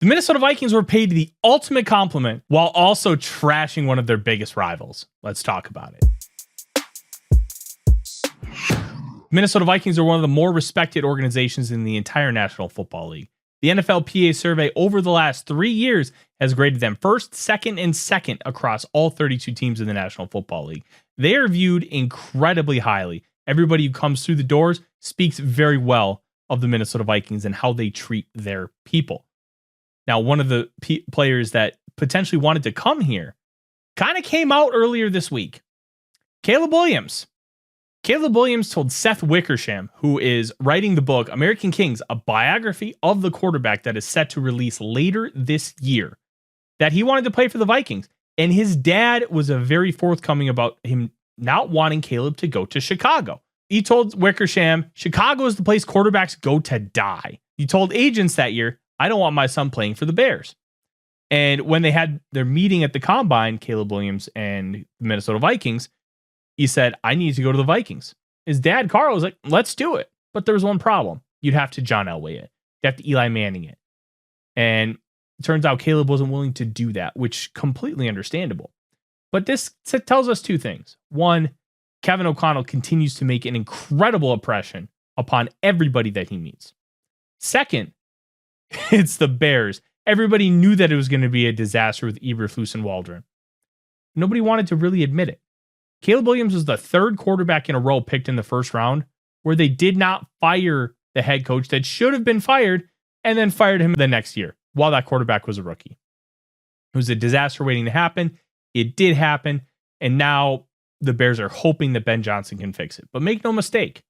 The Minnesota Vikings were paid the ultimate compliment while also trashing one of their biggest rivals. Let's talk about it. Minnesota Vikings are one of the more respected organizations in the entire National Football League. The NFLPA survey over the last 3 years has graded them first, second, and second across all 32 teams in the National Football League. They are viewed incredibly highly. Everybody who comes through the doors speaks very well of the Minnesota Vikings and how they treat their people. Now, one of the players that potentially wanted to come here kind of came out earlier this week. Caleb Williams. Caleb Williams told Seth Wickersham, who is writing the book American Kings, a biography of the quarterback that is set to release later this year, that he wanted to play for the Vikings. And his dad was very forthcoming about him not wanting Caleb to go to Chicago. He told Wickersham, Chicago is the place quarterbacks go to die. He told agents that year, I don't want my son playing for the Bears. And when they had their meeting at the Combine, Caleb Williams and the Minnesota Vikings, he said, I need to go to the Vikings. His dad, Carl, was like, let's do it. But there was one problem. You'd have to John Elway it. You'd have to Eli Manning it. And it turns out Caleb wasn't willing to do that, which completely understandable. But this tells us two things. One, Kevin O'Connell continues to make an incredible impression upon everybody that he meets. Second, it's the Bears. Everybody knew that it was going to be a disaster with Eberflus and Waldron. Nobody wanted to really admit it. Caleb Williams was the third quarterback in a row picked in the first round where they did not fire the head coach that should have been fired and then fired him the next year while that quarterback was a rookie. It was a disaster waiting to happen. It did happen. And now the Bears are hoping that Ben Johnson can fix it. But make no mistake,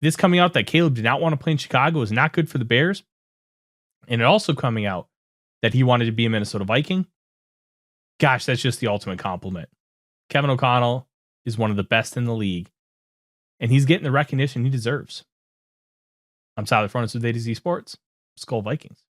this coming out that Caleb did not want to play in Chicago is not good for the Bears. And it also coming out that he wanted to be a Minnesota Viking. Gosh, that's just the ultimate compliment. Kevin O'Connell is one of the best in the league, and he's getting the recognition he deserves. I'm Tyler Forness with A to Z Sports. Skol Vikings.